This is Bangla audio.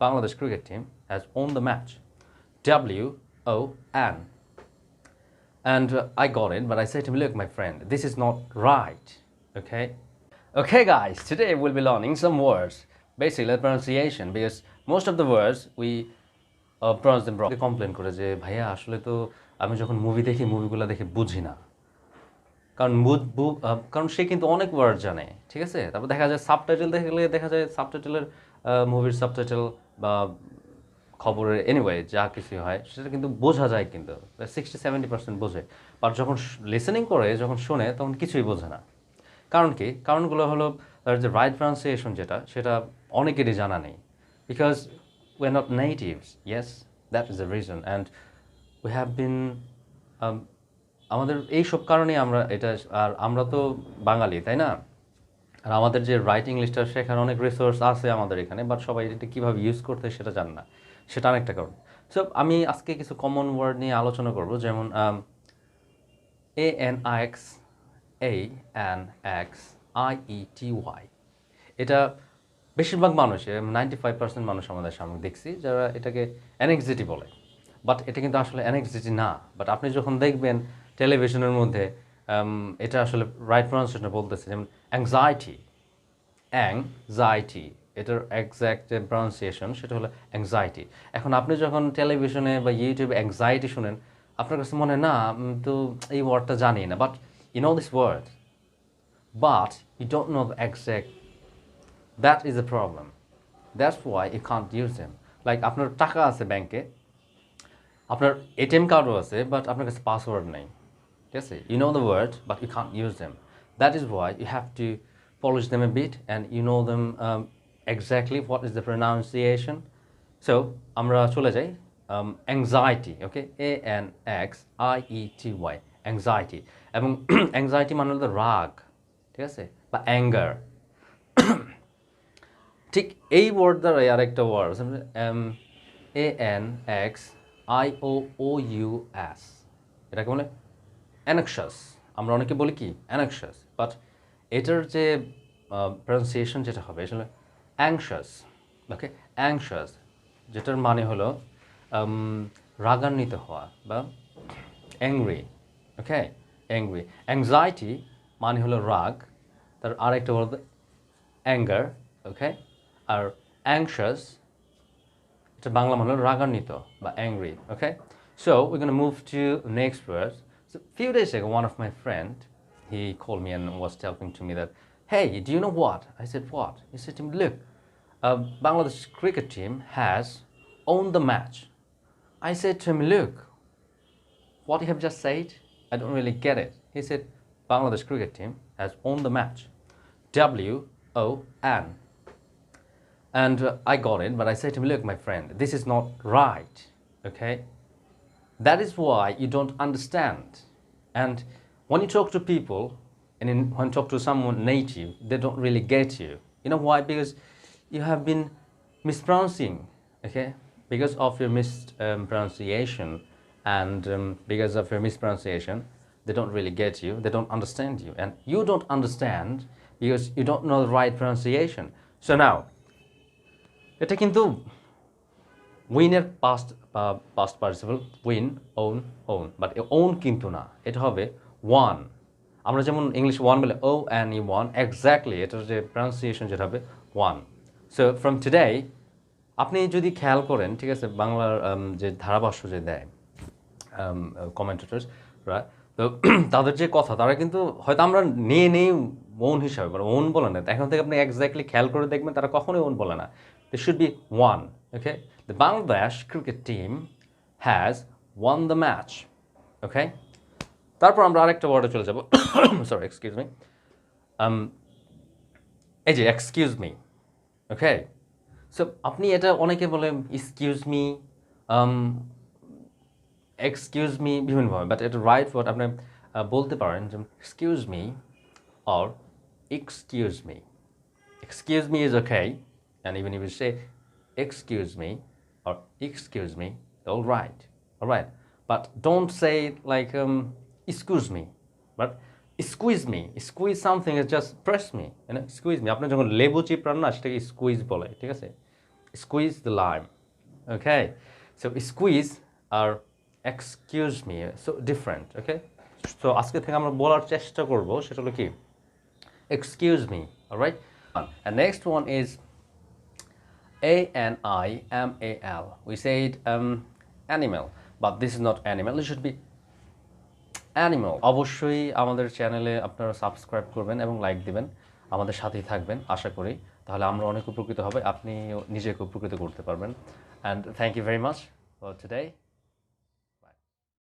Bangladesh cricket team has won the match. WON. And I got it, but I said to him, look, my friend, this is not right. Okay? Okay, guys, today we'll be learning some words, basically pronunciation, because most of the words we pronounce them wrong. Complain করে যে ভাইয়া আসলে তো আমি যখন মুভি দেখি মুভিগুলো দেখে বুঝি না, কারণ সে কিন্তু অনেক ওয়ার্ড জানে, ঠিক আছে। তারপর দেখা যায় সাবটাইটেল দেখলে দেখা যায় সাবটাইটেলের মুভির সাবটাইটেল বা খবরের এনিওয়ে যা কিছু হয় সেটা কিন্তু বোঝা যায়, কিন্তু 60-70% বোঝে। বাট যখন লিসেনিং করে, যখন শোনে, তখন কিছুই বোঝে না। কারণ কি? কারণগুলো হলো তার যে রাইট প্রনাউন্সিয়েশন যেটা, সেটা অনেকেরই জানা নেই, because we are not natives. Yes, that is the reason. And we have been আমাদের এইসব কারণেই আমরা এটা, আর আমরা তো বাঙালি, তাই না? আর আমাদের যে রাইটিং লিস্টটা, সেখানে অনেক রিসোর্স আছে আমাদের এখানে, বাট সবাই এটা কীভাবে ইউজ করতে সেটা জানে না, সেটা আরেকটা কারণ। সো আমি আজকে কিছু কমন ওয়ার্ড নিয়ে আলোচনা করব, যেমন ANXIETY। এটা বেশিরভাগ মানুষ, 95% মানুষ আমাদের সামনে দেখছি যারা এটাকে অ্যানেক্সিটি বলে, বাট এটা কিন্তু আসলে অ্যানেক্সিটি না। বাট আপনি যখন দেখবেন টেলিভিশনের মধ্যে এটা আসলে রাইট প্রনাউন্সিয়েশন বলতেছে, যেমন অ্যাংজাইটি, এটার এক্স্যাক্ট যে প্রনাউন্সিয়েশন সেটা হলো অ্যাংজাইটি। এখন আপনি যখন টেলিভিশনে বা ইউটিউবে অ্যাংজাইটি শুনেন, আপনার কাছে মনে হয় না তো এই ওয়ার্ডটা জানি না, but you know this word, but you don't know the exact. That is a problem. That's why you can't use them. Like আপনার টাকা আছে ব্যাংকে, আপনার এটিএম কার্ডও আছে, বাট আপনার কাছে পাসওয়ার্ড নেই, ঠিক আছে? You know the word, but you can't use them. That is why you have to polish them a bit and you know them exactly what is the pronunciation. So আমরা চলে যাই anxiety, okay? ANXIETY, anxiety। এবং anxiety মানে হলো রাগ, ঠিক আছে, বা অ্যাঙ্গার। ঠিক এই ওয়ার্ড দ্বারাই আরেকটা ওয়ার্ড ANXIOOUS, এটাকে বলে অ্যানক্সাস। আমরা অনেকে বলি কি অ্যানক্সাস, বাট এটার যে প্রনাউন্সিয়েশন যেটা হবে আসলে অ্যাংশাস, ওকে? অ্যাংশাস, যেটার মানে হলো রাগান্বিত হওয়া বা অ্যাংরি, ওকে? অ্যাংরি। অ্যাংজাইটি মানে হলো রাগ, তার আরেকটা বলতে অ্যাঙ্গার, ওকে? আর অ্যাংশাস, এটা বাংলা মানে হলো রাগান্বিত বা angry, okay? So we gonna move to next word. So few days ago, one of my friend, he called me and was telling to me that, hey, do you know what? I said, what? He said to me, look, Bangladesh cricket team has won the match. I said to him, look, what you have just said, I don't really get it. He said, Bangladesh cricket team has won the match. WON. And I got it, but I said to him, look, my friend, this is not right, okay? That is why you don't understand. And when you talk to people, and when you talk to someone native, they don't really get you. You know why? Because you have been mispronouncing, okay? Because of your mispronunciation, and because of your mispronunciation, they don't really get you. They don't understand you. And you don't understand because you don't know the right pronunciation. So now, এটা কিন্তু উইনের past participle, win, won, but won কিন্তু না, এটা হবে ওয়ান। আমরা যেমন ইংলিশ ওয়ান বলে ONE, ওয়ান, এক্স্যাক্টলি এটার যে প্রনাউন্সিয়েশন যেটা হবে ওয়ান। সো ফ্রম টুডে আপনি যদি খেয়াল করেন, ঠিক আছে, বাংলার যে ধারাভাষ্য যে দেয় কমেন্টেটরসরা, তো তাদের যে কথা, তারা কিন্তু হয়তো আমরা নিয়ে নেই ওন হিসাবে, মানে ওন বলে না। এখন থেকে আপনি এক্স্যাক্টলি খেয়াল করে দেখবেন তারা কখনোই ওন বলে না। There should be one, okay? The Bangladesh cricket team has won the match, okay? তারপর আমরা আরেকটা ওয়ার্ডে চলে যাব। Sorry, excuse me. এই যে এক্সকিউজ মি, ওকে? সো আপনি এটা অনেকে বলে এক্সকিউজ মি, এক্সকিউজ মি বিভিন্নভাবে, বাট এটা রাইট ওয়ার্ড আপনি বলতে পারেন যেমন excuse me or excuse me. Excuse me is okay, and even if you say excuse me or excuse me, all right, but don't say like excuse me, but squeeze me. Squeeze something is just press me, you know, squeeze me. আপনি যখন লেবু চিপড়ান না, সেটাকে স্কুইজ বলে, ঠিক আছে? squeeze the lime. Okay, so squeeze R excuse me, so different. Okay, so আজকে থেকে আমরা বলার চেষ্টা করব সেটা হলো কি excuse me. All right, and next one is animal. We say it animal, but this is not animal, it should be animal. অবশ্যই আমাদের চ্যানেলে আপনারা সাবস্ক্রাইব করবেন এবং লাইক দিবেন, আমাদের সাথেই থাকবেন আশা করি, তাহলে আমরা অনেক উপকৃত হবে, আপনি নিজেকে উপকৃত করতে পারবেন। And thank you very much for today.